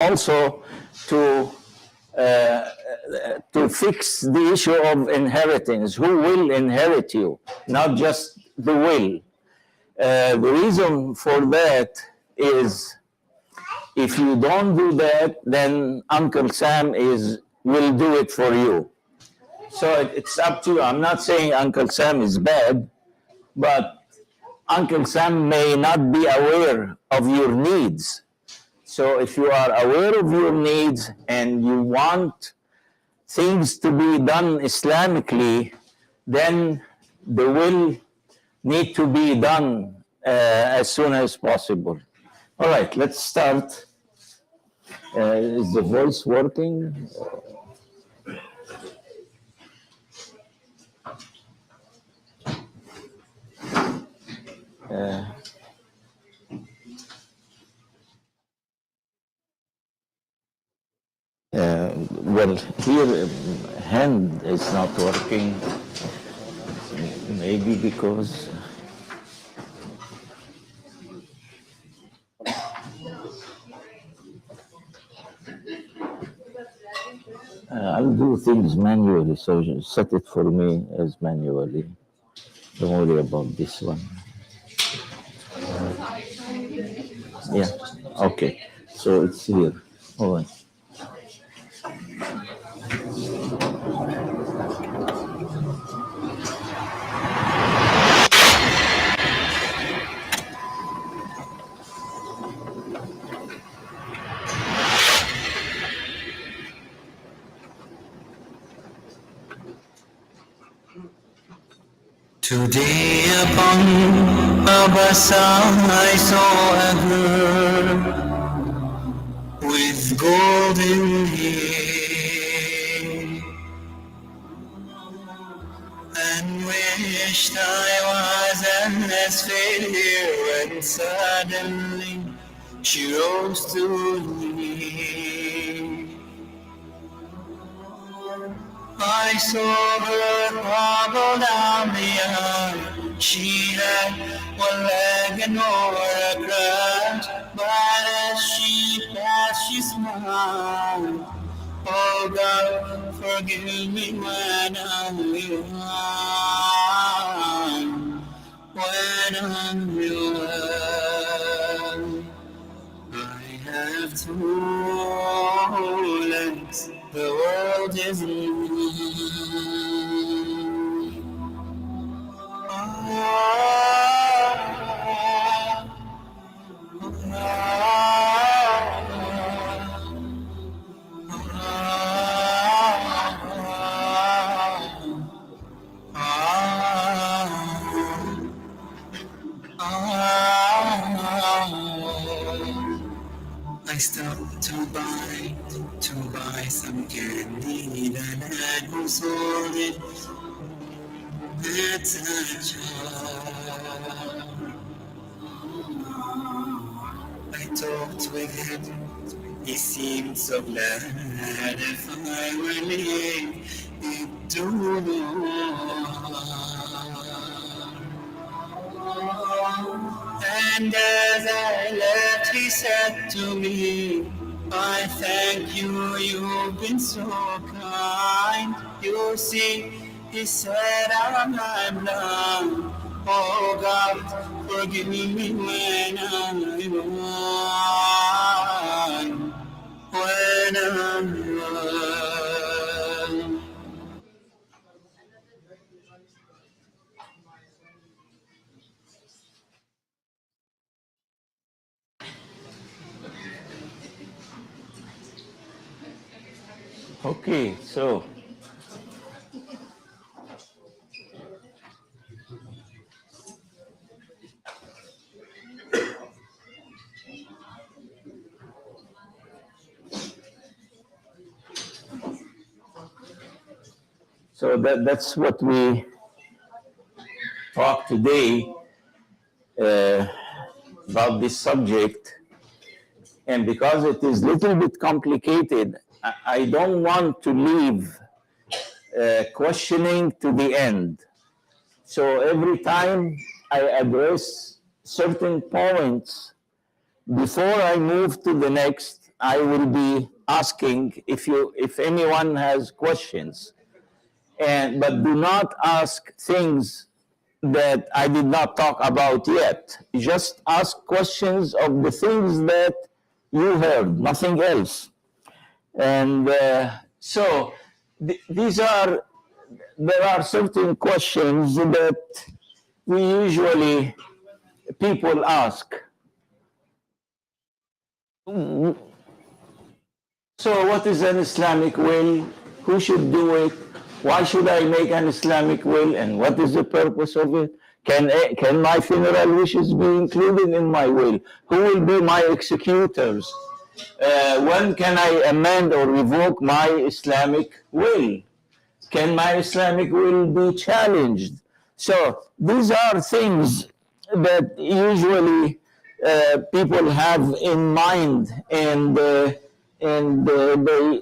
also to fix the issue of inheritance. Who will inherit you? Not just the will. The reason for that is if you don't do that, then Uncle Sam will do it for you. So it's up to you. I'm not saying Uncle Sam is bad, but Uncle Sam may not be aware of your needs. So if you are aware of your needs and you want things to be done Islamically, then the will need to be done as soon as possible. All right, let's start. Is the voice working? Well, here hand is not working. Maybe because I'll do things manually. So set it for me as manually. Don't worry about this one. Yeah. Okay. So it's here. All right. Today upon a bazaar I saw a girl with golden hair and wished I was as fair when suddenly she rose to leave. I saw her hobble down the aisle. She had one leg and wore a crutch, but as she passed, she smiled. Oh God, forgive me when I'm young. I have two legs, the world is mine. I stopped to buy some candy. The lad who sold it had such a I talked with him, he seemed so glad. If I were late, he'd do And as I left, he said to me, I thank you, you've been so kind. You see, he said, I'm done. Oh God, forgive me when I'm wrong. When I'm wrong. Okay, so that's what we talk today about this subject. And because it is a little bit complicated, I don't want to leave questioning to the end. So every time I address certain points, before I move to the next, I will be asking if anyone has questions, but do not ask things that I did not talk about yet. Just ask questions of the things that you heard, nothing else. And so there are certain questions that we usually people ask. So what is an Islamic will? Who should do it? Why should I make an Islamic will? And what is the purpose of it? Can my funeral wishes be included in my will? Who will be my executors? When can I amend or revoke my Islamic will? Can my Islamic will be challenged? So these are things that usually people have in mind, and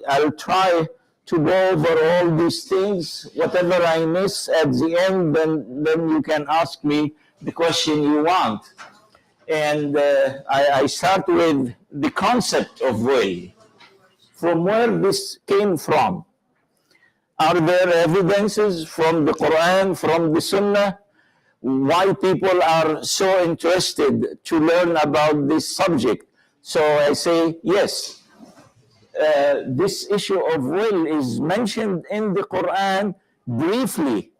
I'll try to go over all these things. Whatever I miss at the end, then you can ask me the question you want. And I start with the concept of will, from where this came from. Are there evidences from the Quran, from the Sunnah, why people are so interested to learn about this subject? So I say yes. This issue of will is mentioned in the Quran briefly,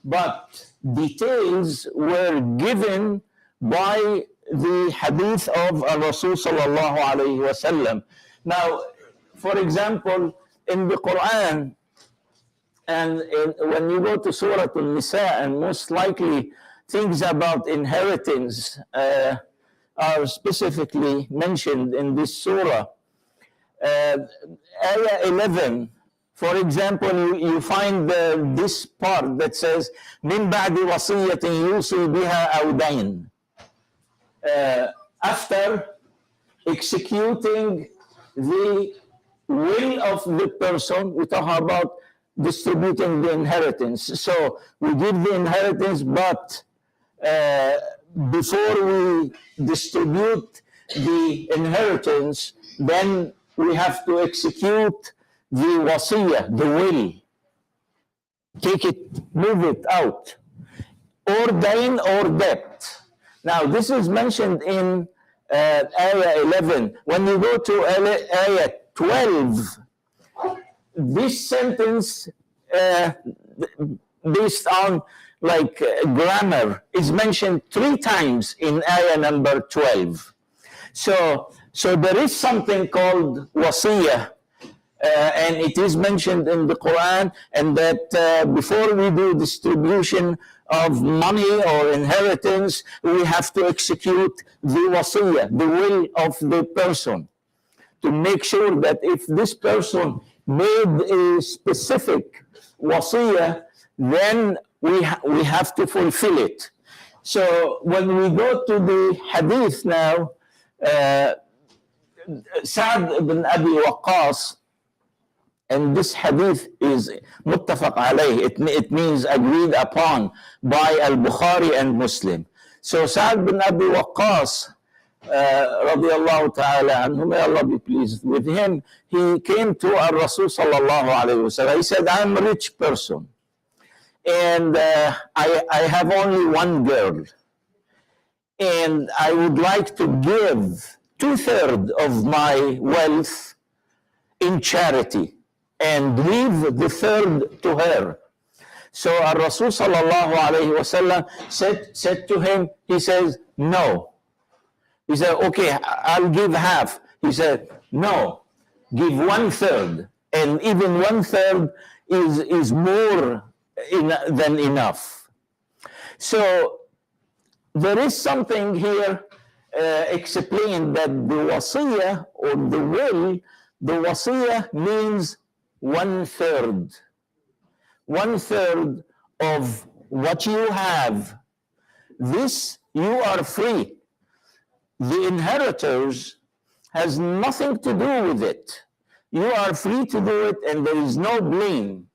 but details were given by the hadith of Rasul sallallahu alayhi wasallam. Now, for example, in the Quran, and when you go to Surah An-Nisa, and most likely things about inheritance are specifically mentioned in this surah. Ayah 11, for example, you find this part that says, مِن بَعْدِ وَصِيَّةٍ يُوصِي بِهَا أَوْ دَيْنٍ. After executing the will of the person, we talk about distributing the inheritance. So we give the inheritance, but before we distribute the inheritance, then we have to execute the wasiyah, the will. Take it, move it out. Or dain or debt. Now, this is mentioned in Ayah 11. When you go to Ayah 12, this sentence, based on grammar, is mentioned 3 times in Ayah number 12. So there is something called wasiyah, and it is mentioned in the Quran, and that before we do distribution of money or inheritance, we have to execute the wasiyah, the will of the person, to make sure that if this person made a specific wasiyah, then we have to fulfill it. So when we go to the hadith now, Sa'd ibn Abi Waqqas, and this hadith is muttafaq alayh, it means agreed upon by Al-Bukhari and Muslim. So Sa'd ibn Abi Waqqas, radiyallahu ta'ala anhu, may Allah be pleased with him, he came to Rasul sallallahu alayhi wa sallam. He said, I'm a rich person, and I have only one girl, and I would like to give 2/3 of my wealth in charity and leave the 1/3 to her. So Rasul sallallahu alayhi wa sallam said to him, he says, no. He said, okay, I'll give half. He said, no, give 1/3. And even 1/3 is more than enough. So there is something here explained, that the wasiyah or the will, the wasiyah means 1/3. 1/3 of what you have. This, you are free. The inheritors has nothing to do with it. You are free to do it, and there is no blame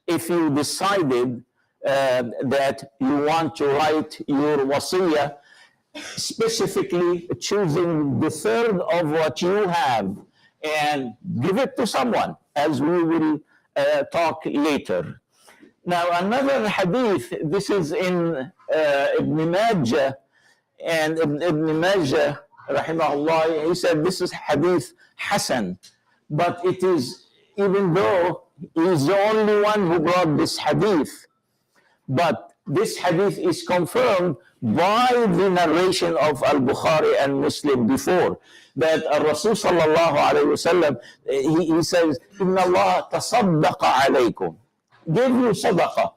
if you decided that you want to write your wasiyah specifically choosing the third of what you have and give it to someone, as we will talk later. Now, another hadith, this is in Ibn Majah, and Ibn Majah, rahimahullah, he said this is hadith Hasan, but it is, even though he's the only one who brought this hadith, but this hadith is confirmed by the narration of Al-Bukhari and Muslim before, that Rasul sallallahu alayhi wasallam, he says, Inna Allah tasaddaqa alaykum, gave you sadaqah.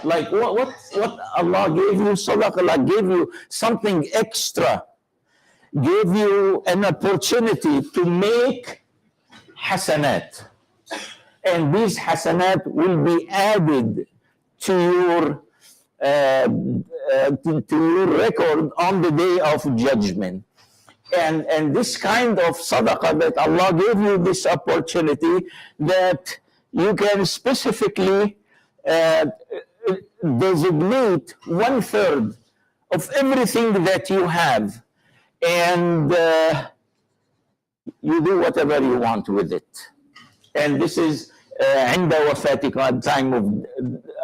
Like what Allah gave you sadaqah, like gave you something extra, gave you an opportunity to make hasanat. And these hasanat will be added to your record on the day of judgment. And this kind of sadaqah, that Allah gave you this opportunity, that you can specifically designate 1/3 of everything that you have, and you do whatever you want with it. And this is عند وفاتكم,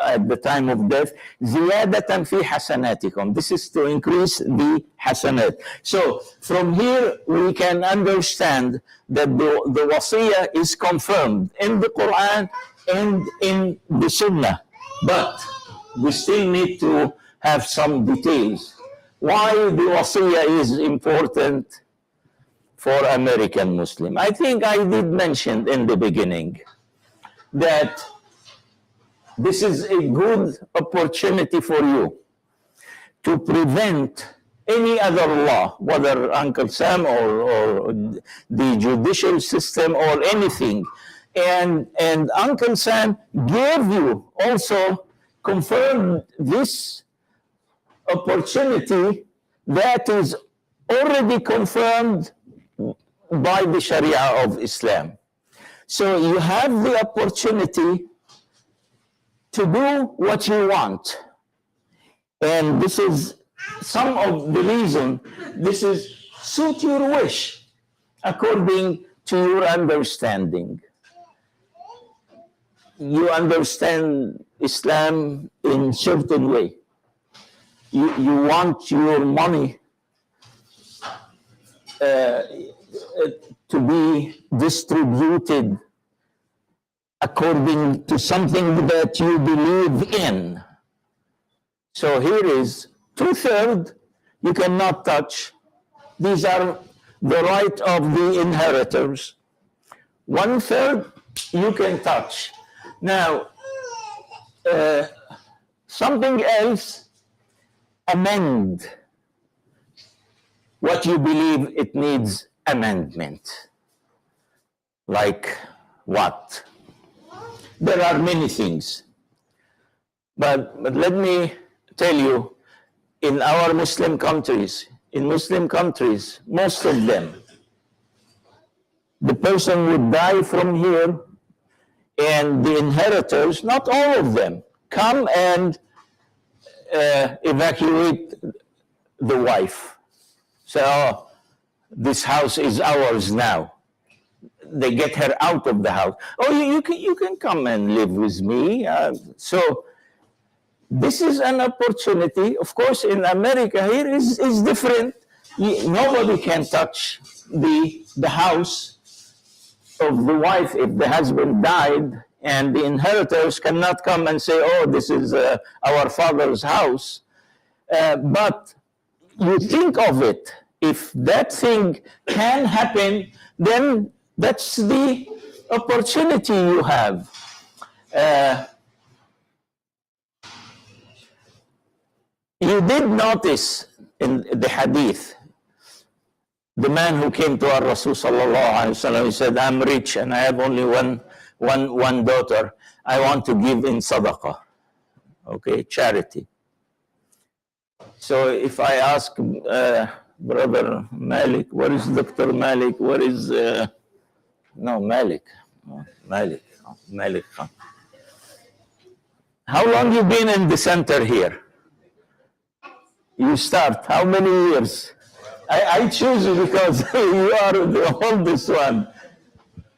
at the time of death, زيادة في حسناتكم. This is to increase the hasanat. So from here we can understand that the wasiyah is confirmed in the Quran and in the Sunnah. But we still need to have some details. Why the wasiyah is important for American Muslim. I think I did mention in the beginning that this is a good opportunity for you to prevent any other law, whether Uncle Sam or the judicial system or anything. And Uncle Sam gave you, also confirmed this opportunity that is already confirmed by the Sharia of Islam. So you have the opportunity to do what you want. And this is some of the reason. This is suit your wish according to your understanding. You understand Islam in certain way. You want your money to be distributed according to something that you believe in. So here is 2/3 you cannot touch. These are the right of the inheritors. 1/3 you can touch. Now, something else, amend what you believe it needs amendment. Like what? There are many things. But let me tell you, in our Muslim countries, most of them, the person would die from here, and the inheritors, not all of them, come and evacuate the wife. Say, oh, this house is ours now. They get her out of the house. Oh, you can come and live with me. So this is an opportunity. Of course, in America here is different. Nobody can touch the house of the wife if the husband died, and the inheritors cannot come and say, oh, this is our father's house. But you think of it. If that thing can happen, then that's the opportunity you have. You did notice in the hadith, the man who came to our Rasul sallallahu alaihi wasallam, he said, I'm rich and I have only one daughter. I want to give in sadaqah, okay, charity. So if I ask Brother Malik, where is Dr. Malik? Where is, Malik. Malik. How long you been in the center here? You start. How many years? I choose you because you are the oldest one.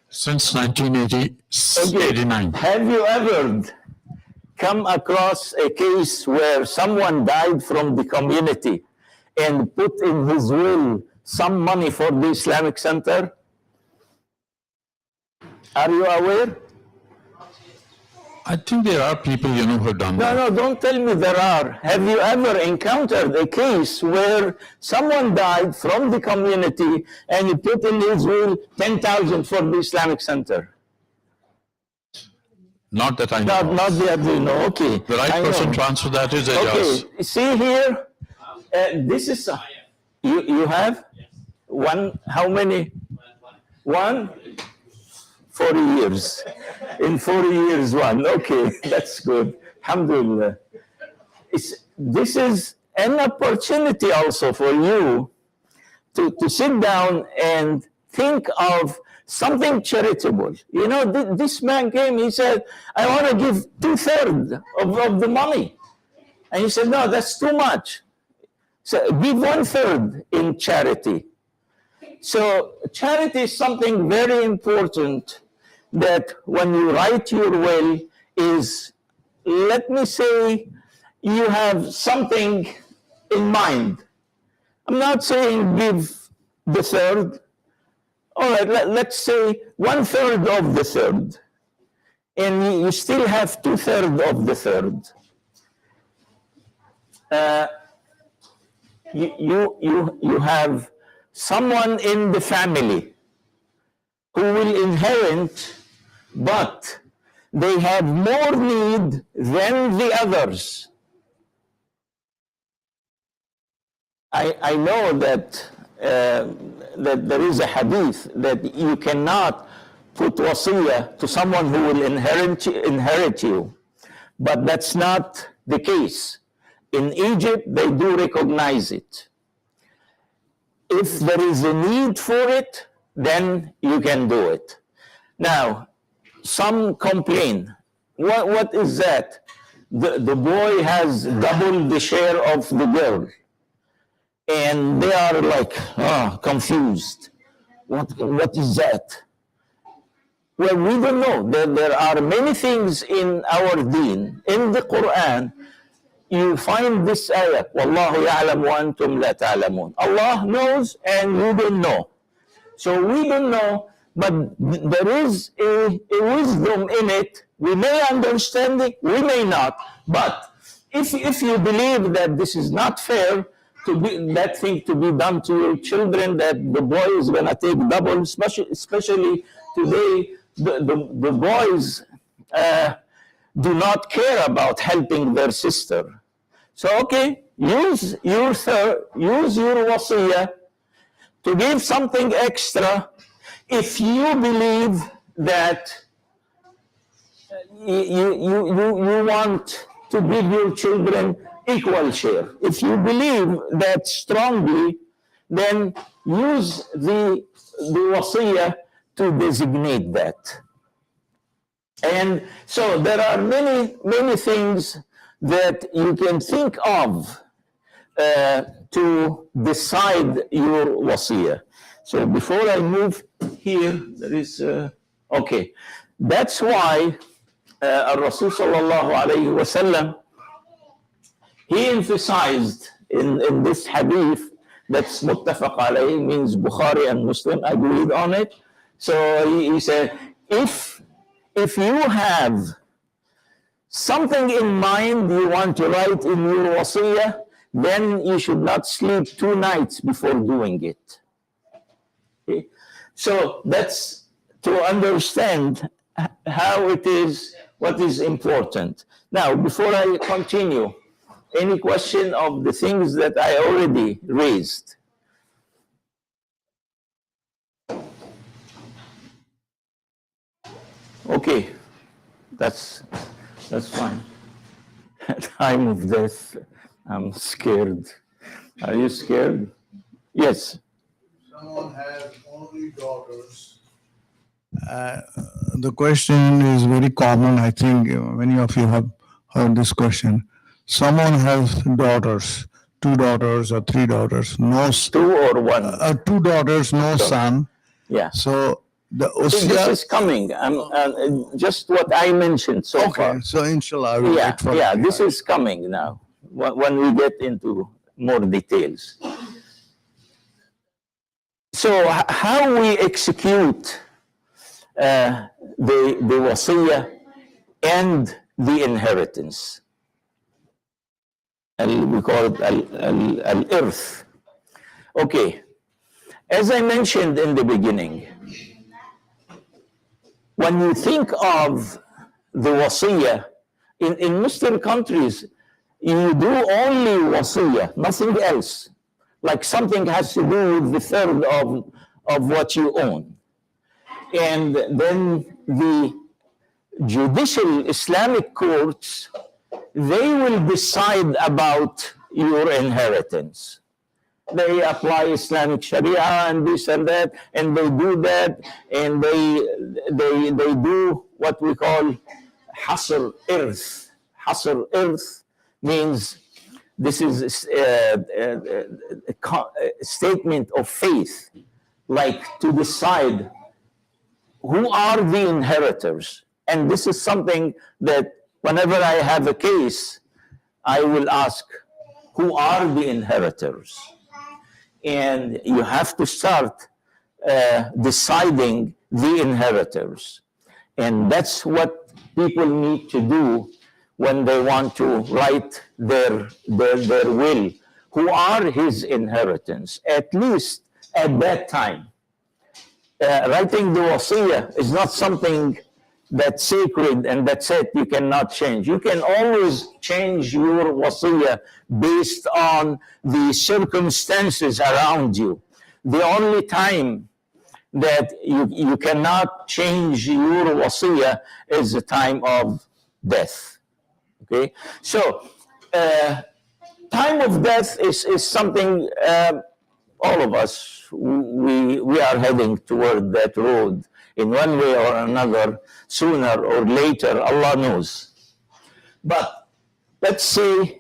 Since 1989. Have you ever come across a case where someone died from the community and put in his will some money for the Islamic Center? Are you aware? I think there are people, who have done that. No, don't tell me there are. Have you ever encountered a case where someone died from the community and he put in his will 10,000 for the Islamic Center? Not that I know. Not that you know. Okay. The right person to answer that is Ejaz. Okay. See here, this is you have one. How many? One. 40 years. In 40 years, one. Okay, that's good. Alhamdulillah. This is an opportunity also for you to sit down and think of something charitable. This man came, he said, I want to give 2/3 of the money. And he said, no, that's too much. So give 1/3 in charity. So charity is something very important that when you write your will is, let me say, you have something in mind. I'm not saying give the third. All right, let's say 1/3 of the third. And you still have 2/3 of the third. You have someone in the family who will inherit, but they have more need than the others. I know that there is a hadith that you cannot put wasiyah to someone who will inherit you, but that's not the case. In Egypt, they do recognize it. If there is a need for it, then you can do it. Now, some complain. What is that? The boy has double the share of the girl. And they are like, confused. What is that? Well, we don't know. There are many things in our deen. In the Quran, you find this ayah, وَاللَّهُ يَعْلَمُ وَأَنْتُمْ لَا تَعْلَمُونَ. Allah knows and you don't know. So we don't know, but there is a wisdom in it. We may understand it, we may not. But if you believe that this is not fair, that thing to be done to your children, that the boy is going to take double, especially today, the boys do not care about helping their sister. So, okay, use your wasiyah to give something extra if you believe that you want to give your children equal share. If you believe that strongly, then use the wasiyah to designate that. And so there are many things that you can think of to decide your wasiyah. So before I move here, there is, okay. That's why Rasul sallallahu alayhi wa sallam, he emphasized in this hadith that's muttafaq alayhi, means Bukhari and Muslim agreed on it. So he said, if you have something in mind you want to write in your wasiyah, then you should not sleep 2 nights before doing it. Okay? So that's to understand how it is, what is important. Now, before I continue, any question of the things that I already raised? Okay, that's fine. Time of death, I'm scared. Are you scared? Yes. Someone has only daughters. The question is very common. I think many of you have heard this question. Someone has daughters, two daughters or three daughters, no Two or one? two daughters, no son. Yeah. So the See, this Usya. is coming. Just what I mentioned so Okay, far. so inshallah, I will Yeah, wait for yeah, it. this is coming now when we get into more details. So how we execute the wasiyah and the inheritance. We call it al-irth. Okay, as I mentioned in the beginning, when you think of the wasiyah, in Muslim countries, you do only wasiyah, nothing else. Like something has to do with the third of what you own. And then the judicial Islamic courts, they will decide about your inheritance. They apply Islamic Sharia and this and that, and they do that, and they do what we call hasr irth. Hasr irth means this is a statement of faith, like to decide who are the inheritors. And this is something that whenever I have a case, I will ask, who are the inheritors? And you have to start deciding the inheritors. And that's what people need to do when they want to write their will. Who are his inheritance? At least at that time. Writing the wasiyah is not something that's sacred and that's it, you cannot change. You can always change your wasiyah based on the circumstances around you. The only time that you cannot change your wasiyah is the time of death. Okay, so time of death is something all of us, we are heading toward that road in one way or another, sooner or later, Allah knows. But let's say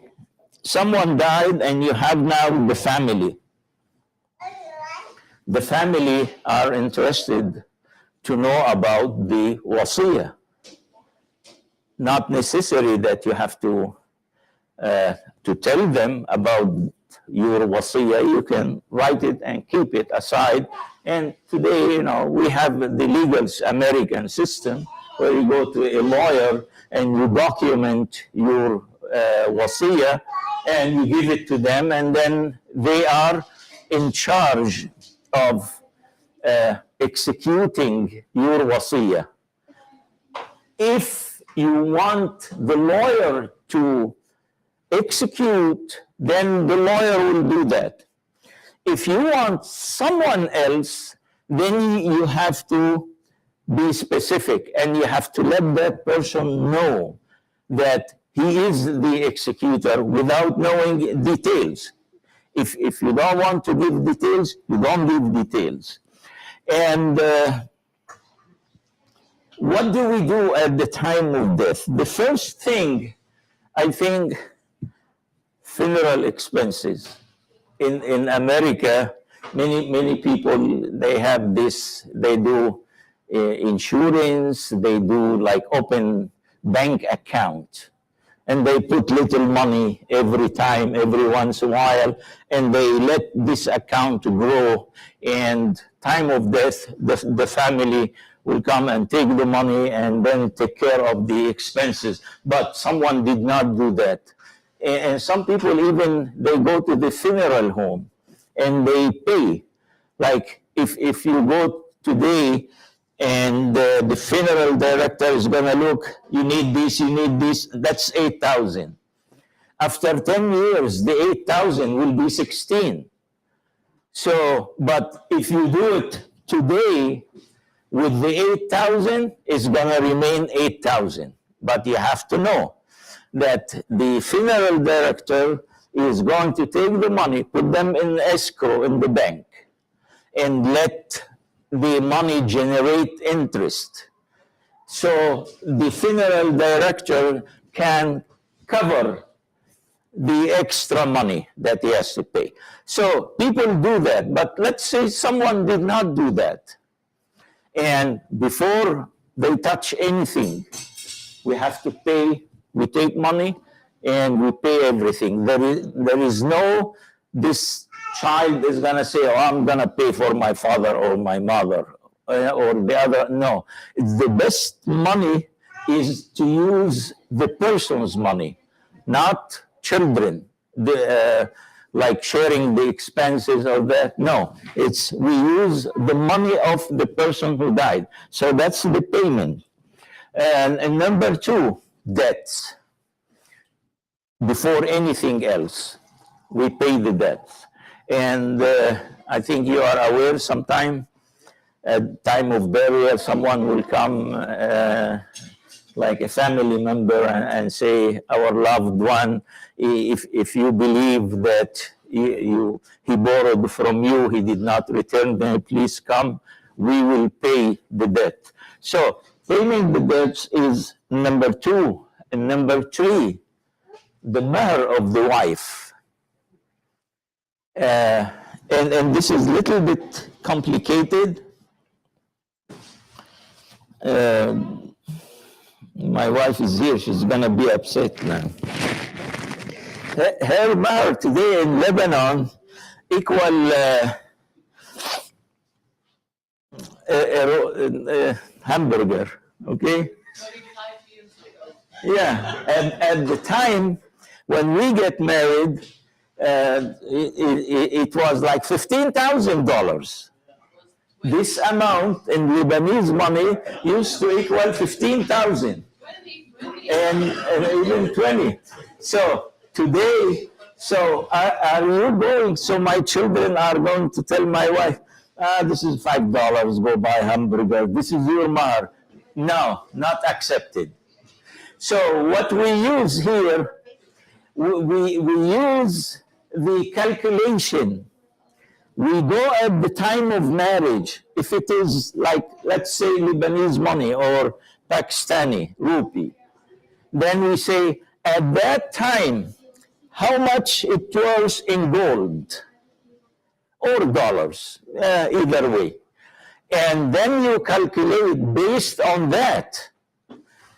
someone died and you have now the family. The family are interested to know about the wasiyah. Not necessary that you have to tell them about your wasiyah. You can write it and keep it aside. And today, you know, we have the legal American system where you go to a lawyer and you document your wasiyah and you give it to them, and then they are in charge of executing your wasiyah. If you want the lawyer to execute, then the lawyer will do that. If you want someone else, then you have to be specific and you have to let that person know that he is the executor without knowing details. If you don't want to give details, you don't give details. And what do we do at the time of death? The first thing, I think, funeral expenses. In America, many people, they have this, they do insurance, they do like open bank account, and they put little money every time, every once in a while, and they let this account grow, and time of death, the family will come and take the money and then take care of the expenses. But someone did not do that. And some people even, they go to the funeral home and they pay. Like if you go today and the funeral director is going to look, you need this, that's 8,000. After 10 years, the 8,000 will be 16. So, but if you do it today, with the 8,000, it's going to remain 8,000. But you have to know that the funeral director is going to take the money, put them in escrow in the bank, and let the money generate interest. So the funeral director can cover the extra money that he has to pay. So people do that, but let's say someone did not do that. And before they touch anything, we have to pay, we take money and we pay everything. There is no, this child is going to say, oh, I'm going to pay for my father or my mother or the other. No, it's the best money is to use the person's money, not children, like sharing the expenses of that. No, it's we use the money of the person who died. So that's the payment. And number two, debts. Before anything else, we pay the debts. And I think you are aware sometime at time of burial, someone will come like a family member and say, our loved one, if you believe that he borrowed from you, he did not return, then please come, we will pay the debt. So paying the debts is number two. And number three, the mahr of the wife. And this is a little bit complicated. My wife is here, she's gonna be upset now. Her mahr today in Lebanon equal a hamburger, okay? 35 years ago. Yeah, and at the time when we get married, it was like $15,000. This amount in Lebanese money used to equal 15,000 and even 20. So today, so are you going? So my children are going to tell my wife, this is $5, go buy hamburger. This is your mahr. No, not accepted. So what we use here, we use the calculation. We go at the time of marriage, if it is like, let's say, Lebanese money or Pakistani rupee, then we say, at that time, how much it was in gold or dollars, either way. And then you calculate based on that.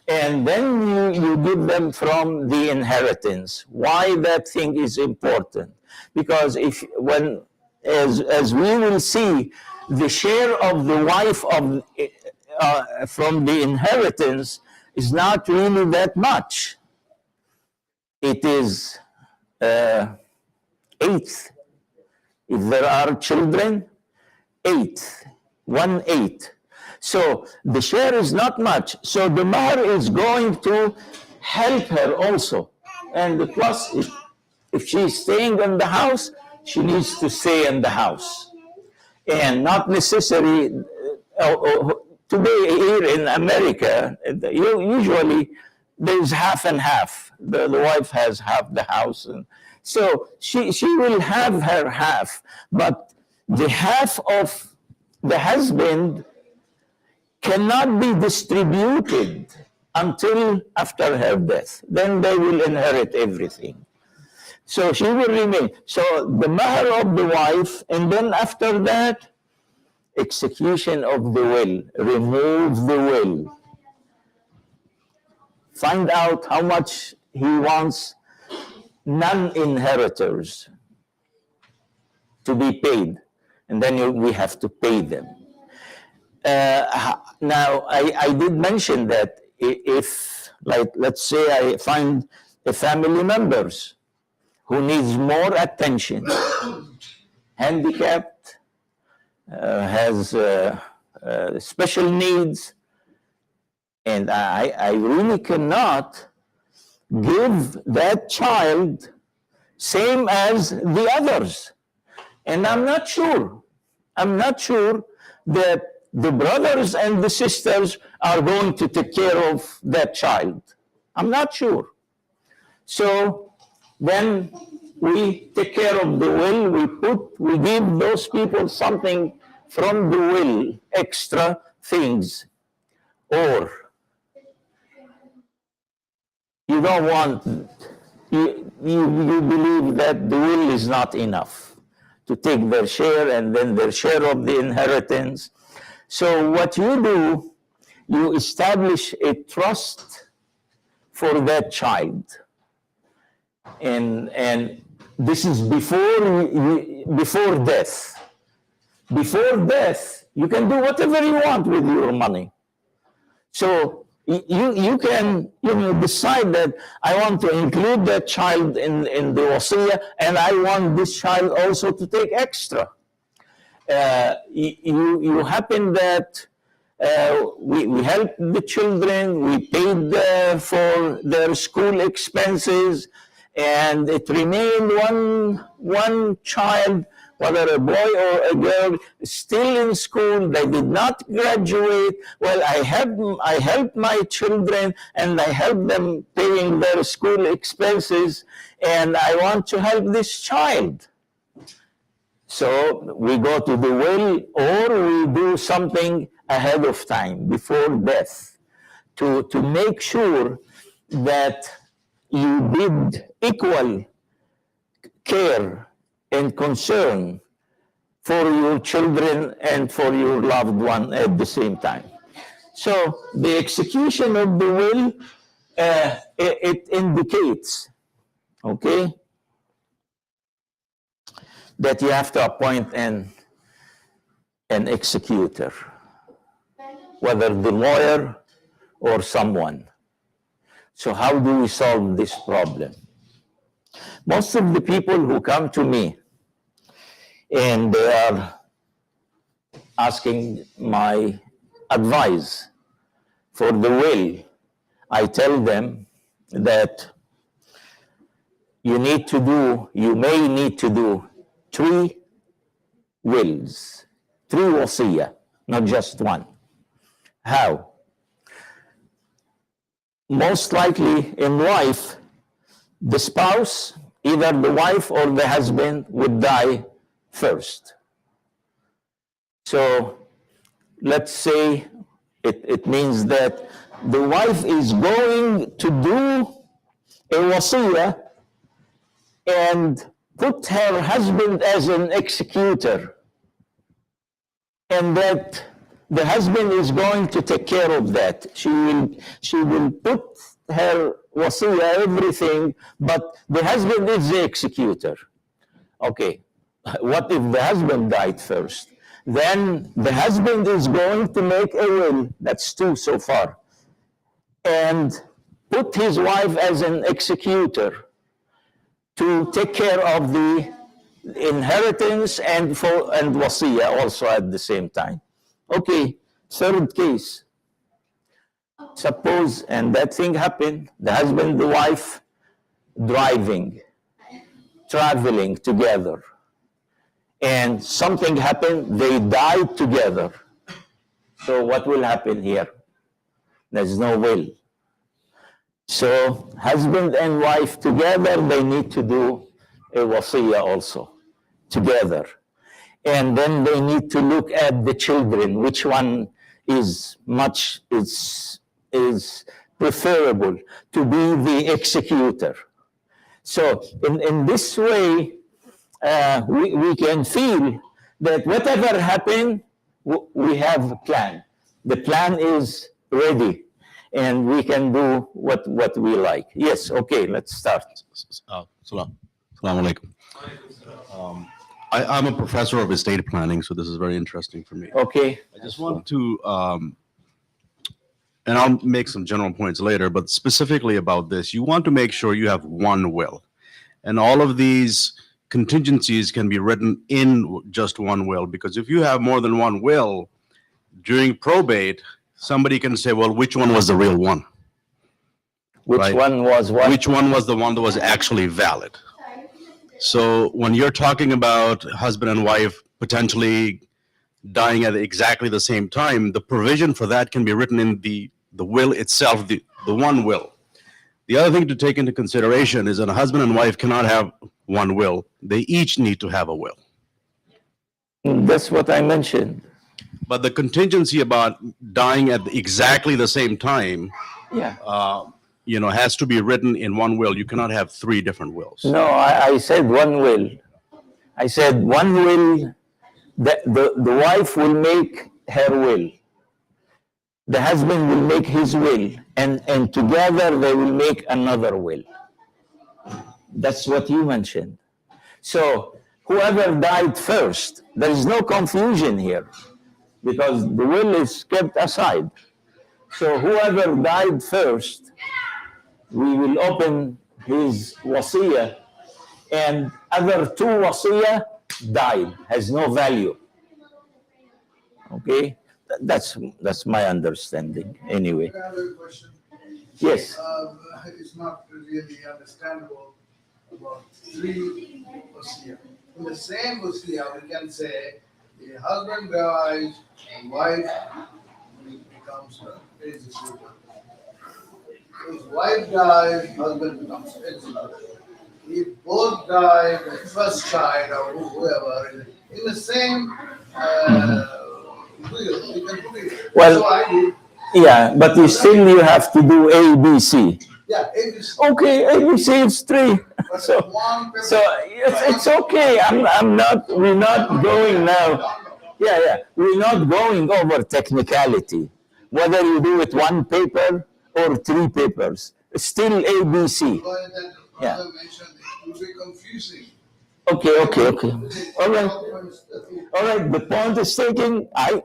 And then you give them from the inheritance. Why that thing is important? Because as we will see, the share of the wife of from the inheritance is not really that much. It is eighth. If there are children, eighth, 1/8. So the share is not much. So the mahr is going to help her also. And plus, if she's staying in the house, she needs to stay in the house. And not necessarily, today here in America, usually there's half and half. The wife has half the house. And so she will have her half. But the half of the husband cannot be distributed until after her death. Then they will inherit everything. So she will remain. So the mahr of the wife, and then after that, execution of the will. Remove the will. Find out how much he wants non-inheritors to be paid. And then we have to pay them. Now, I did mention that if, like, let's say I find a family members who needs more attention, handicapped, has special needs, and I really cannot give that child same as the others. And I'm not sure that the brothers and the sisters are going to take care of that child. I'm not sure. So then we take care of the will, we give those people something from the will, extra things. Or you don't want you believe that the will is not enough to take their share and then their share of the inheritance. So what you do, you establish a trust for that child. And this is before death. Before death, you can do whatever you want with your money. So you can decide that I want to include that child in the wasiyah, and I want this child also to take extra. You happen that we helped the children, we paid for their school expenses, and it remained one child, whether a boy or a girl, still in school. They did not graduate. Well, I helped my children, and I helped them paying their school expenses, and I want to help this child. So we go to the will, or we do something ahead of time, before death, to make sure that you did equal care and concern for your children and for your loved one at the same time. So the execution of the will, it indicates, okay, that you have to appoint an executor, whether the lawyer or someone. So how do we solve this problem? Most of the people who come to me and they are asking my advice for the will, I tell them that you may need to do 3 wills, 3 wasiyah, not just one. How? Most likely in life, the spouse, either the wife or the husband, would die first. So let's say it means that the wife is going to do a wasiyah and put her husband as an executor, and that the husband is going to take care of that. She will put her wasiyah, everything, but the husband is the executor. Okay, what if the husband died first? Then the husband is going to make a will, that's 2 so far, and put his wife as an executor to take care of the inheritance and wasiyah also at the same time. Okay, 3rd case. Suppose, and that thing happened, the husband, the wife, driving, traveling together, and something happened, they died together. So what will happen here? There's no will. So husband and wife together, they need to do a wasiyah also, together. And then they need to look at the children, which one is preferable to be the executor. So in this way, we can feel that whatever happened, we have a plan. The plan is ready, and we can do what we like. Yes, okay, let's start. Salam alaikum. I'm a professor of estate planning, so this is very interesting for me. Okay. I just want to, and I'll make some general points later, but specifically about this, you want to make sure you have one will. And all of these contingencies can be written in just one will, because if you have more than one will, during probate, somebody can say, well, which one was the real one? Which Right. one was what? Which one was the one that was actually valid? So when you're talking about husband and wife potentially dying at exactly the same time, the provision for that can be written in the will itself, the one will. The other thing to take into consideration is that a husband and wife cannot have one will. They each need to have a will. That's what I mentioned. But the contingency about dying at exactly the same time, Yeah. has to be written in one will. You cannot have three different wills. No, I said one will. I said one will, the wife will make her will. The husband will make his will, and together they will make another will. That's what you mentioned. So whoever died first, there is no confusion here because the will is kept aside. So whoever died first, we will open his wasiyah, and other two wasiyah died, has no value. Okay? That's my understanding anyway. I have a question. Yes. It's not really understandable about three wasiyah. In the same wasiyah, we can say the husband dies and wife becomes executor. His wife dies, husband becomes executor. If both die, the first child or whoever, in the same will, we can put it. Well, so I did. Yeah, but you have to do A, B, C. Yeah, it is. Okay, A, B, C is three. So it's okay. We're not going now. Yeah, we're not going over technicality. Whether you do it one paper or three papers, it's still A, B, C. Yeah. It will be confusing. Okay. All right. The point is taken. I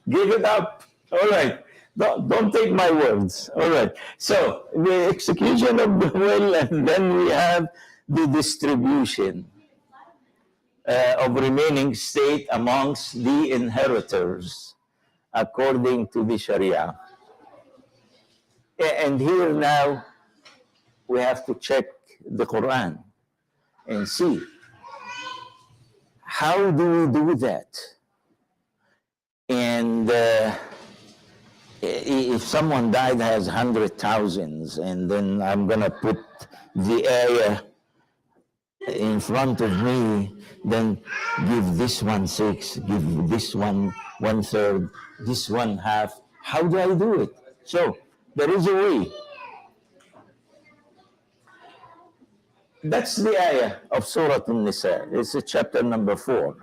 give it up. All right. Don't take my words. All right. So the execution of the will, and then we have the distribution of remaining estate amongst the inheritors according to the Sharia. And here now we have to check the Quran and see how do we do that. And if someone died has 100,000s, and then I'm gonna put the ayah in front of me, then give this one 6, give this one 1/3, this one half. How do I do it? So there is a way. That's the ayah of Surah An-Nisa. It's chapter number 4.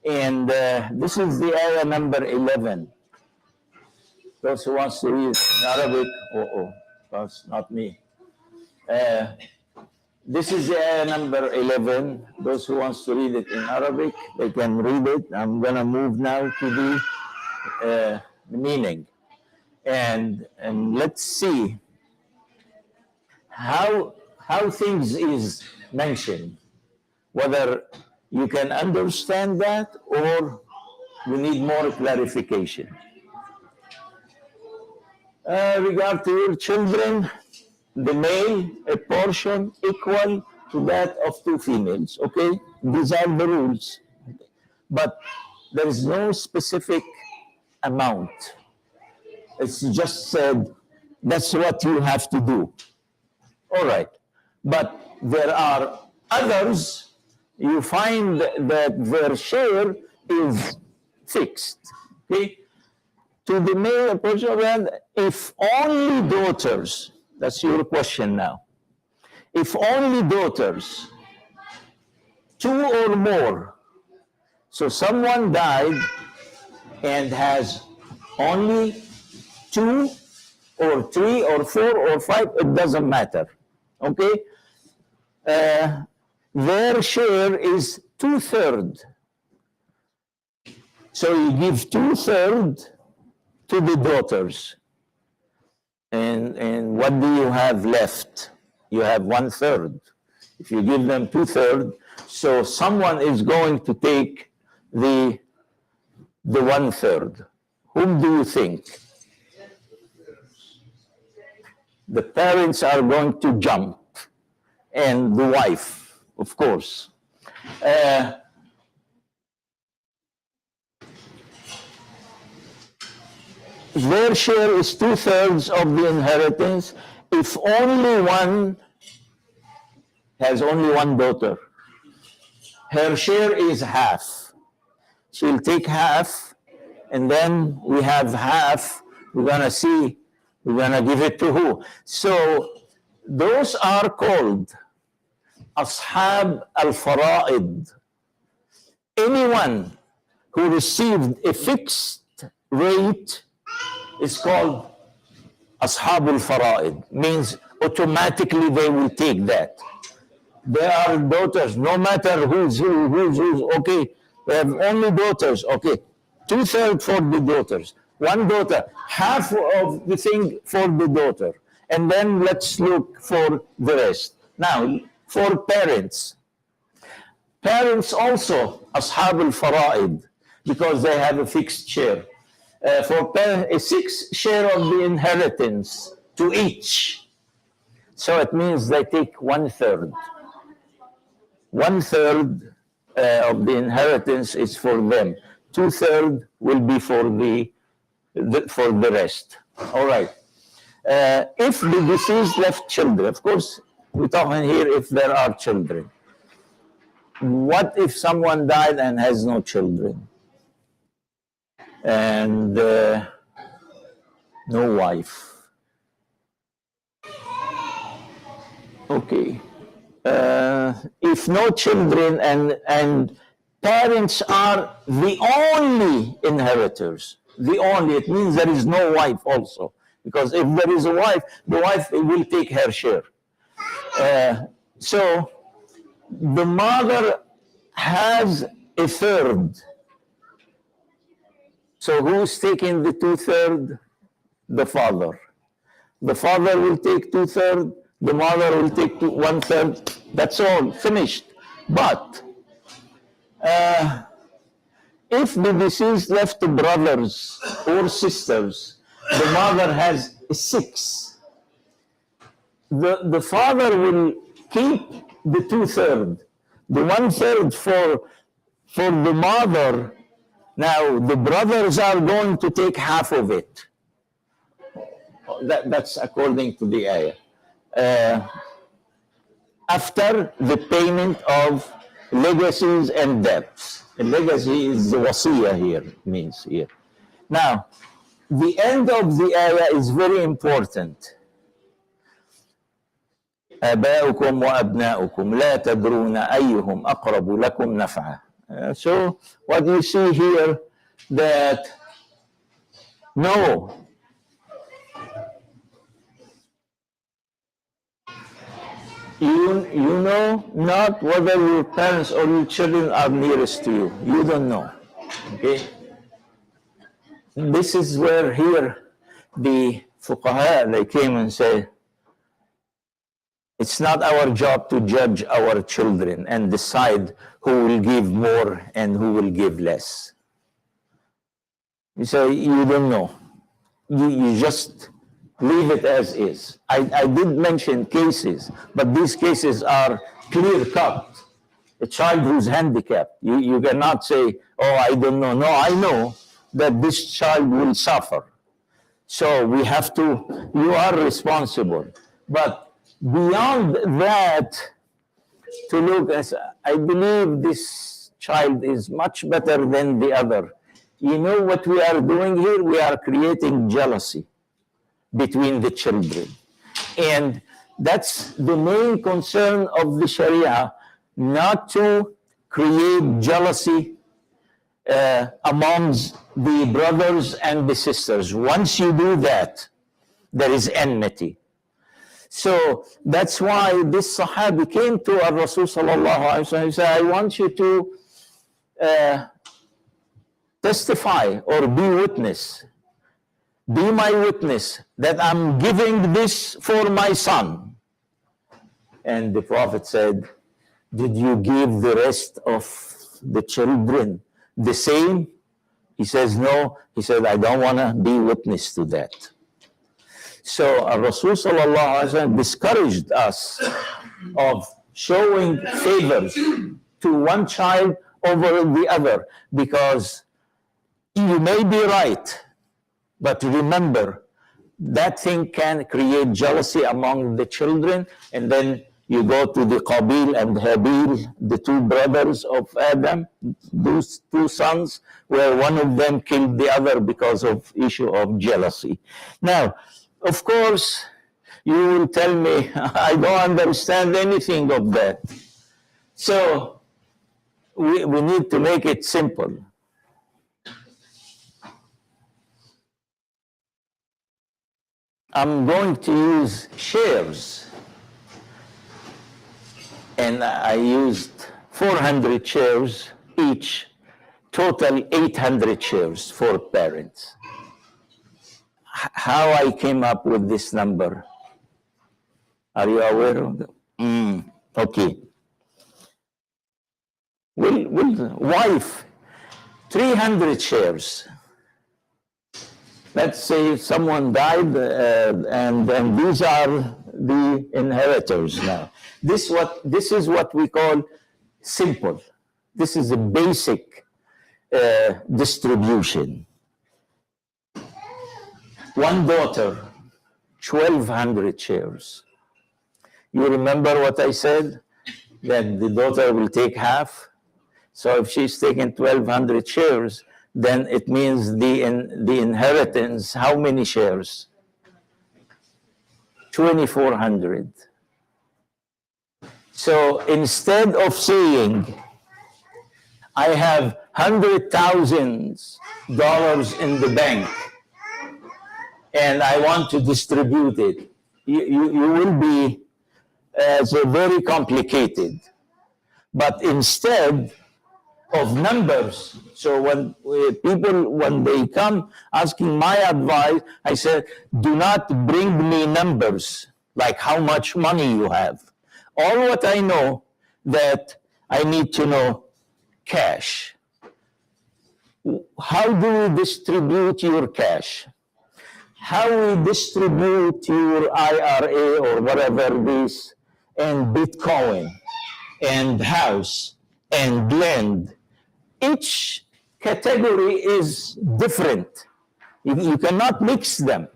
And this is the ayah number 11. Those who wants to read in Arabic, that's not me. This is the ayah number 11. Those who wants to read it in Arabic, they can read it. I'm going to move now to the meaning. And let's see how things is mentioned, whether you can understand that or we need more clarification. Regard to your children, the male, a portion equal to that of 2 females, okay? These are the rules. But there is no specific amount. It's just said, that's what you have to do. All right. But there are others, you find that their share is fixed, okay? To the male portion of that, if only daughters, that's your question now. If only daughters, 2 or more, so someone died and has only 2 or 3 or 4 or 5, it doesn't matter, okay? Their share is 2/3. So you give 2/3 to the daughters. And what do you have left? You have 1/3. If you give them 2/3, so someone is going to take the 1/3. Whom do you think? The parents are going to jump, and the wife, of course. Their share is 2/3 of the inheritance if only one has only one daughter. Her share is half. She'll take half, and then we have half. We're going to see We're going to give it to who? So those are called Ashab al-Fara'id. Anyone who received a fixed rate is called Ashab al-Fara'id. Means automatically they will take that. They are daughters, no matter who's who, okay. They have only daughters, okay. 2/3 for the daughters. One daughter, half of the thing for the daughter. And then let's look for the rest. Now, for parents. Parents also, Ashab al-Fara'id, because they have a fixed share. For parents, a 6th share of the inheritance to each. So it means they take 1/3. 1/3 of the inheritance is for them. 2/3 will be for the rest. All right. If the deceased left children, of course, we're talking here if there are children. What if someone died and has no children? And no wife? Okay. If no children and parents are the only inheritors, it means there is no wife also. Because if there is a wife, the wife will take her share. So the mother has 1/3. So who's taking the 2/3? The father. The father will take 2/3. The mother will take 1/3. That's all, finished. But if the deceased left brothers or sisters, the mother has 6. The father will keep the 2/3. The 1/3 for the mother. Now the brothers are going to take half of it. That's according to the ayah. After the payment of legacies and debts. A legacy is the wasiyah here, means here. Now, the end of the ayah is very important. آباؤكم وأبناؤكم لا تدرون أيهم أقرب لكم نفعا. So what you see here, that no, you know not whether your parents or your children are nearest to you. You don't know. Okay? This is where here the fuqaha, they came and said, it's not our job to judge our children and decide who will give more and who will give less. You say, you don't know. You just leave it as is. I did mention cases, but these cases are clear cut. A child who's handicapped, you cannot say, oh, I don't know. No, I know that this child will suffer. So we have to, you are responsible. But beyond that, to look as, I believe this child is much better than the other. You know what we are doing here? We are creating jealousy between the children. And that's the main concern of the Sharia, not to create jealousy amongst the brothers and the sisters. Once you do that, there is enmity. So that's why this Sahabi came to our Rasul sallallahu alaihi wasallam. He said, I want you to testify or be witness. Be my witness that I'm giving this for my son. And the Prophet said, did you give the rest of the children the same? He says, no. He said, I don't want to be witness to that. So Rasul sallallahu alaihi wasallam discouraged us of showing favors to one child over the other, because you may be right, but remember, that thing can create jealousy among the children, and then you go to the Qabil and Habil, the 2 brothers of Adam, those 2 sons, where one of them killed the other because of issue of jealousy. Now, Of course, you will tell me, I don't understand anything of that. So we need to make it simple. I'm going to use shares. And I used 400 shares each, total 800 shares for parents. How I came up with this number? Are you aware of that? Okay. Wife, 300 shares. Let's say someone died, and these are the inheritors now. This is what we call simple. This is a basic distribution. One daughter, 1,200 shares. You remember what I said? That the daughter will take half. So if she's taking 1,200 shares, then it means the inheritance, how many shares? 2,400. So instead of saying, I have $100,000 in the bank and I want to distribute it, you will be so very complicated. But instead of numbers, so when people, when they come asking my advice, I said, do not bring me numbers like how much money you have. All what I know that I need to know cash. How do you distribute your cash? How we distribute your IRA or whatever this, and Bitcoin, and house, and land. Each category is different. You cannot mix them.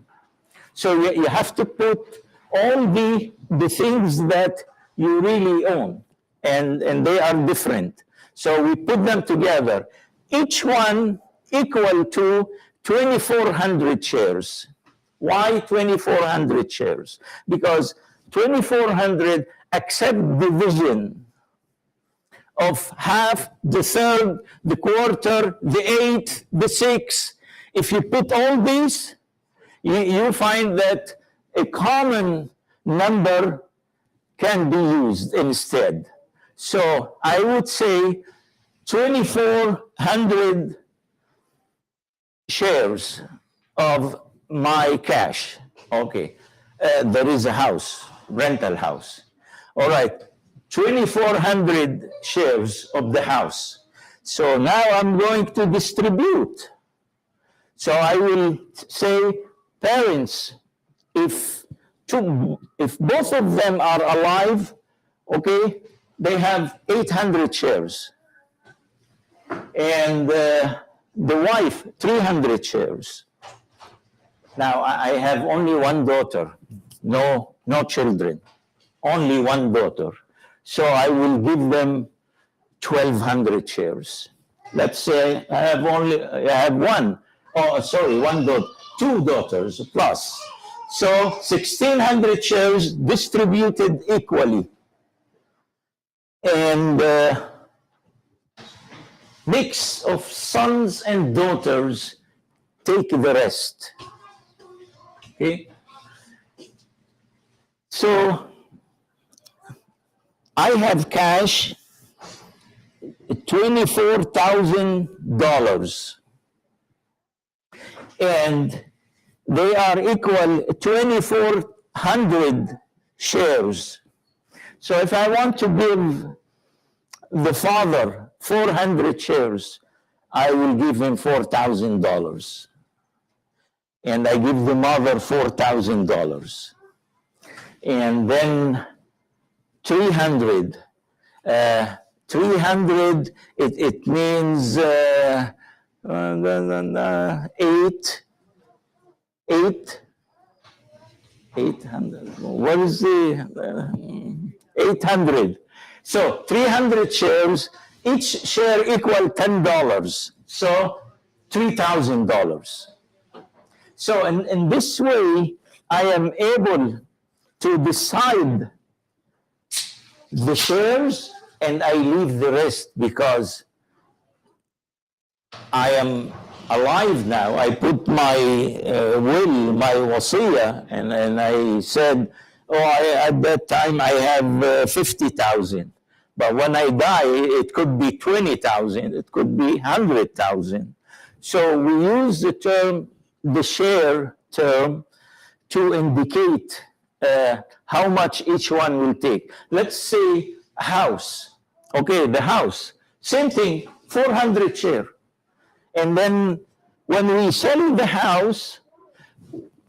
So you have to put all the things that you really own, and they are different. So we put them together. Each one equal to 2,400 shares. Why 2,400 shares? Because 2,400 accept division of half, the third, the quarter, the eighth, the sixth. If you put all these, you find that a common number can be used instead. So I would say 2,400 shares of my cash. Okay. There is a house, rental house. All right. 2,400 shares of the house. So now I'm going to distribute. So I will say, parents, if both of them are alive, okay, they have 800 shares. And the wife, 300 shares. Now, I have only one daughter, no children, only one daughter. So I will give them 1,200 shares. Let's say I have one daughter, two daughters plus. So 1,600 shares distributed equally. And mix of sons and daughters take the rest. Okay? So I have cash, $24,000, and they are equal 2,400 shares. So if I want to give the father 400 shares, I will give him $4,000. And I give the mother $4,000. And then 300. 300, it means 800. What is the 800? So 300 shares, each share equal $10. So $3,000. So in this way, I am able to decide the shares and I leave the rest because I am alive now. I put my will, my wasiya, and I said, at that time I have 50,000. But when I die, it could be 20,000, it could be 100,000. So we use the term, the share term, to indicate how much each one will take. Let's say a house. Okay, the house. Same thing, 400 share. And then when we sell the house,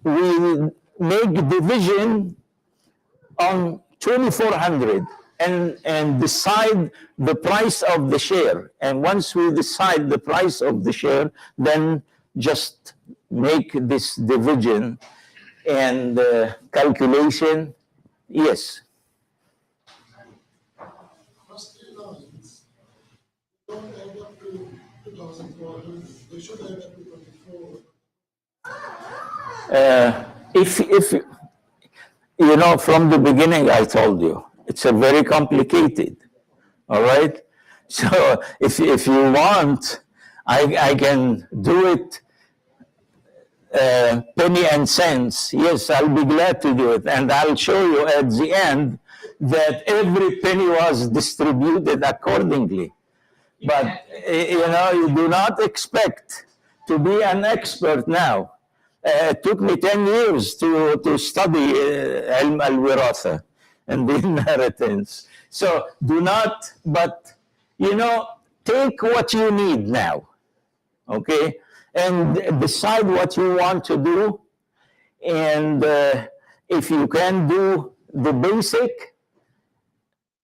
we make division on 2,400 and decide the price of the share. And once we decide the price of the share, then just make this division and calculation. Yes. First 3,000 don't add up to 2,400. They should add up to 24. If you know, from the beginning, I told you, it's a very complicated, all right? So if you want, I can do it penny and cents. Yes, I'll be glad to do it. And I'll show you at the end that every penny was distributed accordingly. But, you know, you do not expect to be an expert now. It took me 10 years to study ilm al-wiratha and the inheritance. So do not, but, you know, take what you need now, okay? And decide what you want to do. And if you can do the basic,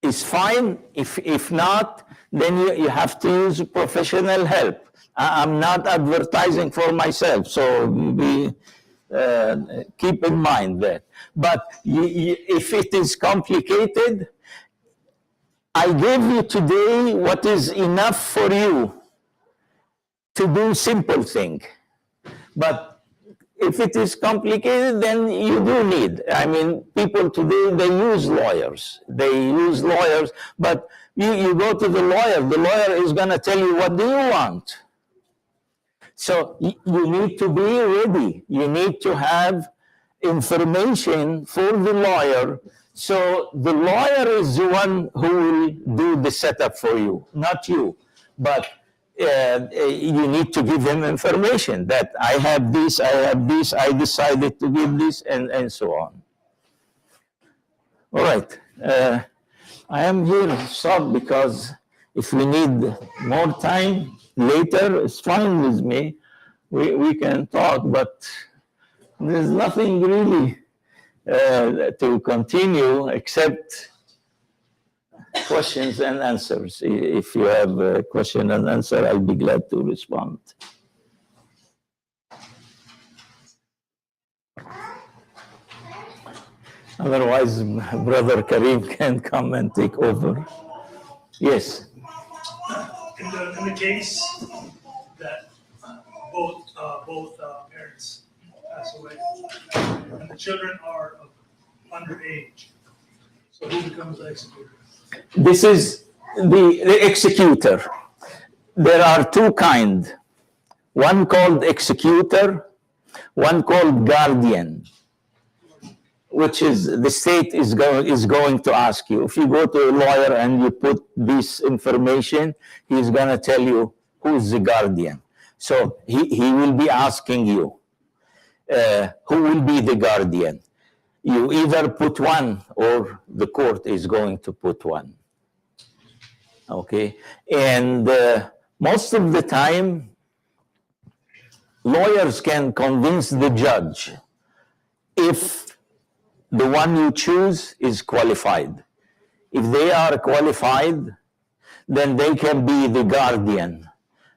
it's fine. If not, then you have to use professional help. I'm not advertising for myself, so keep in mind that. But if it is complicated, I give you today what is enough for you to do simple thing. But if it is complicated, then you do need. I mean, people today, they use lawyers. But you go to the lawyer is going to tell you, what do you want? So you need to be ready. You need to have information for the lawyer. So the lawyer is the one who will do the setup for you, not you. But you need to give him information that I have this, I decided to give this, and so on. All right. I am here to stop because if we need more time later, it's fine with me. We can talk, but there's nothing really to continue except questions and answers. If you have a question and answer, I'll be glad to respond. Otherwise, Brother Karim can come and take over. Yes. In the case that both parents pass away and the children are of underage, so who becomes the executor? This is the executor. There are two kinds. One called executor, one called guardian, which is the state is going to ask you. If you go to a lawyer and you put this information, he's going to tell you who's the guardian. So he will be asking you, who will be the guardian? You either put one or the court is going to put one. Okay? And most of the time, lawyers can convince the judge if the one you choose is qualified. If they are qualified, then they can be the guardian,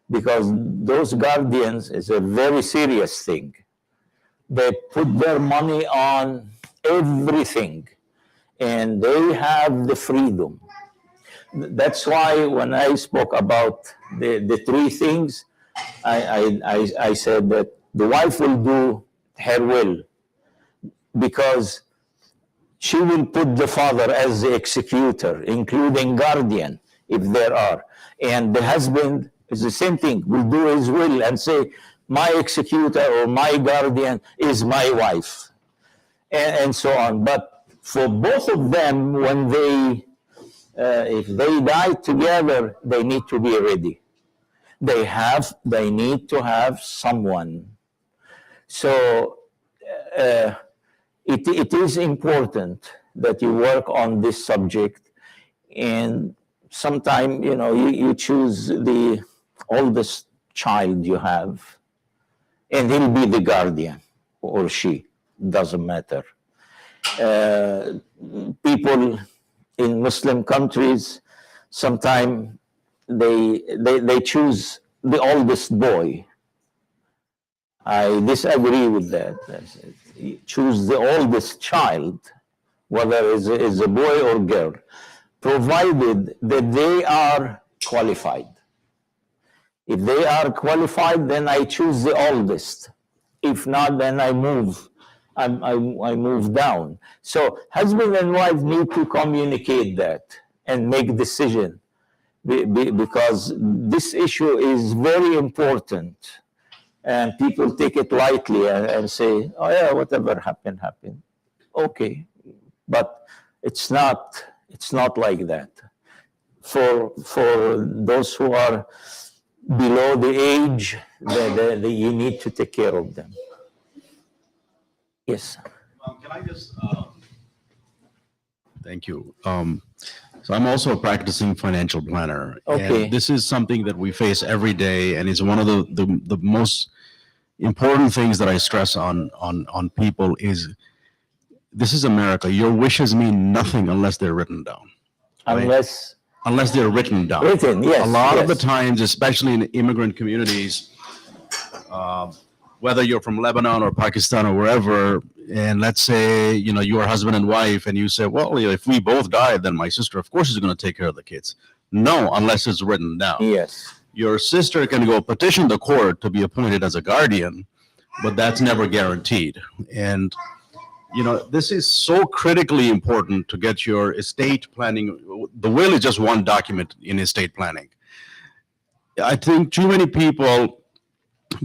because those guardians is a very serious thing. They put their money on everything, and they have the freedom. That's why when I spoke about the three things, I said that the wife will do her will, because she will put the father as the executor, including guardian, if there are. And the husband is the same thing, will do his will and say, my executor or my guardian is my wife, and so on. But for both of them, when they, if they die together, they need to be ready. They need to have someone. So it is important that you work on this subject, and sometime, you choose the oldest child you have, and he'll be the guardian, or she, doesn't matter. People in Muslim countries, sometimes they choose the oldest boy. I disagree with that. Choose the oldest child, whether it's a boy or girl, provided that they are qualified. If they are qualified, then I choose the oldest. If not, then I move down. So husband and wife need to communicate that and make decision, because this issue is very important, and people take it lightly and say, oh yeah, whatever happened. Okay, but it's not like that. For those who are below the age, you need to take care of them. Yes. Can I just, thank you. So I'm also a practicing financial planner. Okay. And this is something that we face every day, and it's one of the most important things that I stress on people is, this is America. Your wishes mean nothing unless they're written down. Right? Unless they're written down. Written, yes. A lot of the yes. times, especially in immigrant communities, whether you're from Lebanon or Pakistan or wherever, and let's say, you're husband and wife, and you say, well, if we both died, then my sister, of course, is going to take care of the kids. No, unless it's written down. Yes. Your sister can go petition the court to be appointed as a guardian, but that's never guaranteed. And, this is so critically important to get your estate planning. The will is just one document in estate planning. I think too many people,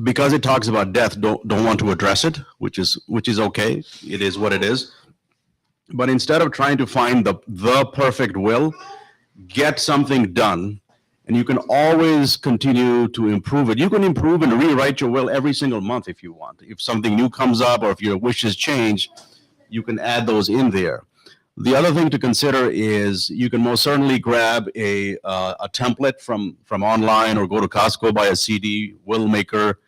because it talks about death, don't want to address it, which is okay. It is what it is. But instead of trying to find the perfect will, get something done, and you can always continue to improve it. You can improve and rewrite your will every single month if you want. If something new comes up or if your wishes change, you can add those in there. The other thing to consider is you can most certainly grab a template from online, or go to Costco, buy a CD, will maker.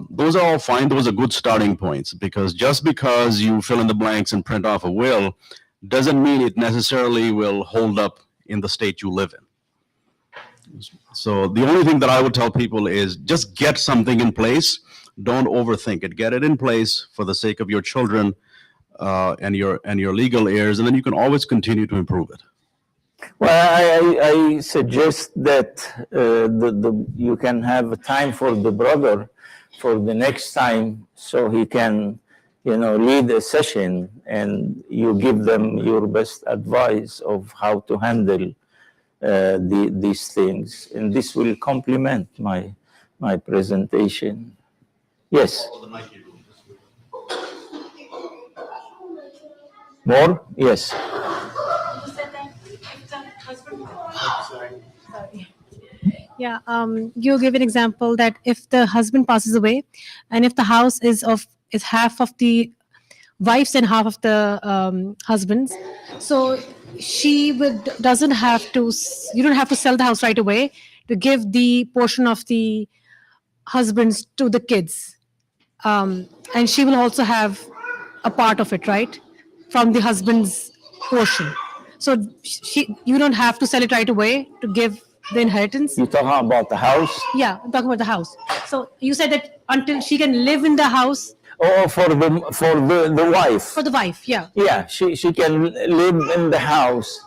Those are all fine. Those are good starting points, because just because you fill in the blanks and print off a will doesn't mean it necessarily will hold up in the state you live in. So the only thing that I would tell people is just get something in place. Don't overthink it. Get it in place for the sake of your children and your legal heirs, and then you can always continue to improve it. Well, I suggest that you can have time for the brother for the next time, so he can, lead a session, and you give them your best advice of how to handle these things, and this will complement my presentation. Yes. More? Yes. You said that if the husband. Sorry. Yeah, you give an example that if the husband passes away, and if the house is half of the wife's and half of the husband's, so doesn't have to. You don't have to sell the house right away to give the portion of the husband's to the kids, and she will also have a part of it, right, from the husband's portion. So you don't have to sell it right away to give the inheritance. You're talking about the house? Yeah, I'm talking about the house. So you said that until she can live in the house. Oh, for the wife. For the wife, yeah. Yeah, she can live in the house,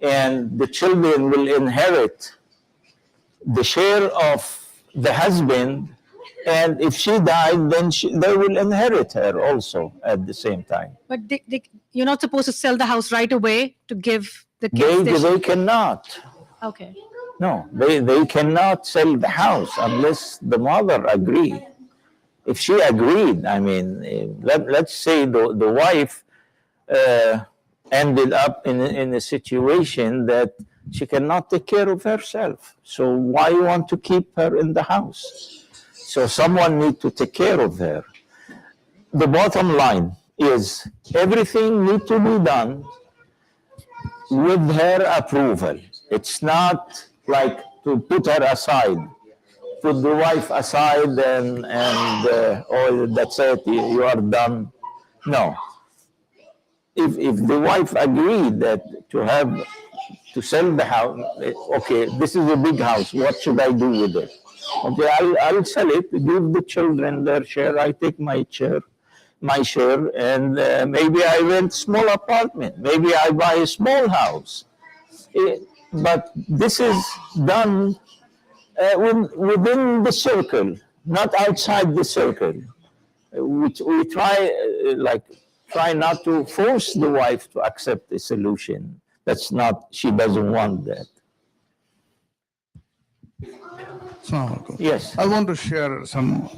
and the children will inherit the share of the husband And if she died, then they will inherit her also at the same time. But you're not supposed to sell the house right away to give the kids. They cannot. Okay. No, they cannot sell the house unless the mother agree. If she agreed, I mean, let's say the wife ended up in a situation that she cannot take care of herself. So why you want to keep her in the house? So someone need to take care of her. The bottom line is everything need to be done with her approval. It's not like to put her aside, put the wife aside and oh, that's it, you are done. No. If the wife agreed that to sell the house, okay, this is a big house, what should I do with it? Okay, I'll sell it, give the children their share, I take my share, and maybe I rent small apartment, maybe I buy a small house. But this is done within the circle, not outside the circle. We try not to force the wife to accept a solution. That's not, she doesn't want that. Assalamu alaikum. Yes. I want to share some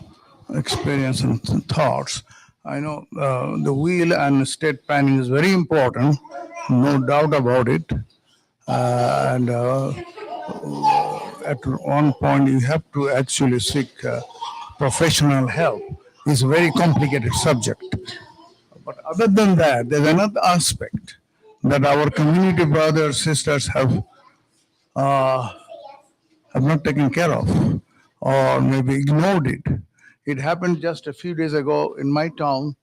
experience and thoughts. I know the will and estate planning is very important, no doubt about it. And at one point, you have to actually seek professional help. It's a very complicated subject. But other than that, there's another aspect that our community brothers, sisters have not taken care of or maybe ignored it. It happened just a few days ago in my town,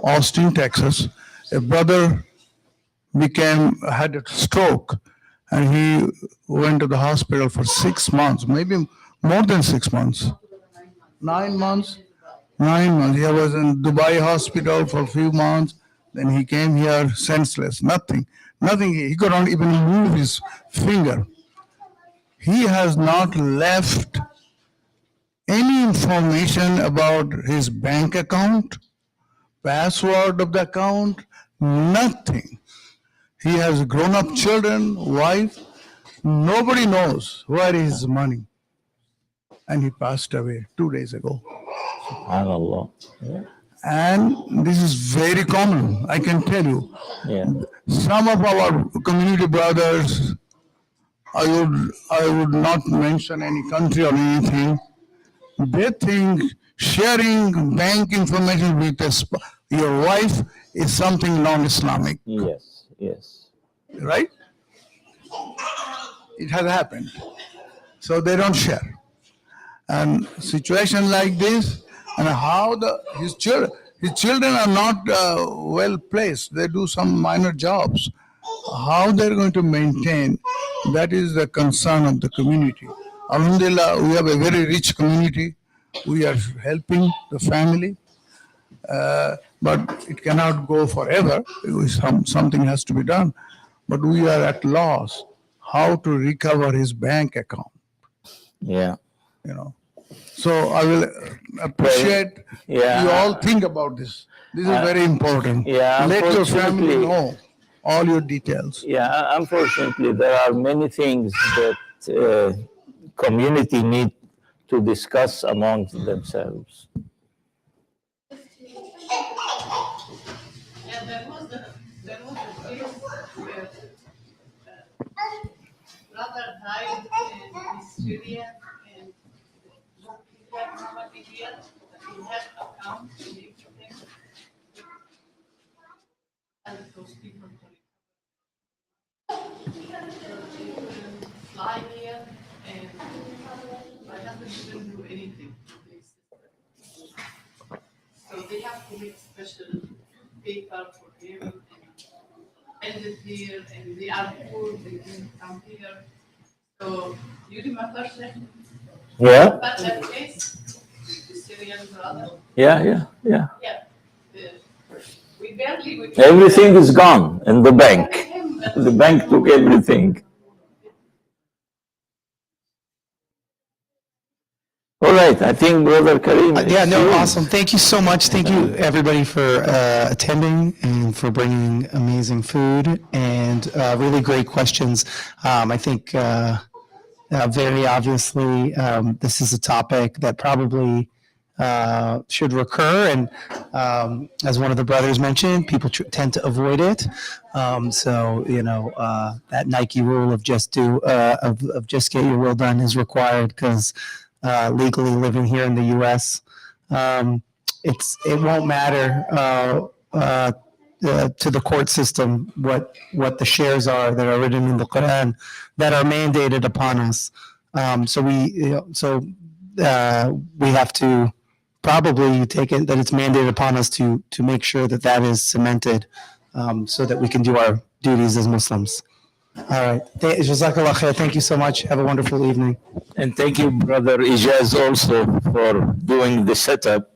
Austin, Texas. A brother had a stroke and he went to the hospital for 6 months, maybe more than 6 months. 9 months. 9 months. He was in Dubai hospital for a few months. Then he came here senseless. Nothing. He could not even move his finger. He has not left any information about his bank account, password of the account, nothing. He has grown-up children, wife. Nobody knows where is his money. And he passed away 2 days ago. SubhanAllah. Yeah. And this is very common, I can tell you. Yeah. Some of our community brothers, I would not mention any country or anything. They think sharing bank information with your wife is something non-Islamic. Yes. Right? It has happened. So they don't share. And situation like this, and how his children are not well placed. They do some minor jobs. How they're going to maintain, that is the concern of the community. Alhamdulillah, we have a very rich community. We are helping the family. But it cannot go forever. Something has to be done. But we are at loss how to recover his bank account. Yeah. So I will appreciate you all think about this. This is very important. Yeah, let your family know all your details. Yeah, unfortunately, there are many things that community need to discuss amongst themselves. Yeah, there was a case where brother died in Syria and he had nobody here, but he had account and everything. And those people fly here and my husband didn't do anything. So they have to make special paper for him and end it here, and they are poor, they didn't come here. So you remember that? Yeah. But that case, the Syrian brother. Yeah. Yeah. We barely. Everything is gone in the bank. The bank took everything. All right, I think Brother Karim. Yeah, it's no, you. awesome. Thank you so much. Thank you, everybody, for attending and for bringing amazing food and really great questions. I think very obviously this is a topic that probably should recur. And as one of the brothers mentioned, people tend to avoid it. So, that Nike rule of just of just get your will done is required because legally living here in the U.S., it won't matter to the court system what the shares are that are written in the Quran that are mandated upon us. So we have to probably take it that it's mandated upon us to make sure that that is cemented, so that we can do our duties as Muslims. All right. Jazakallah khair. Thank you so much. Have a wonderful evening. And thank you, Brother Ijaz, also for doing the setup.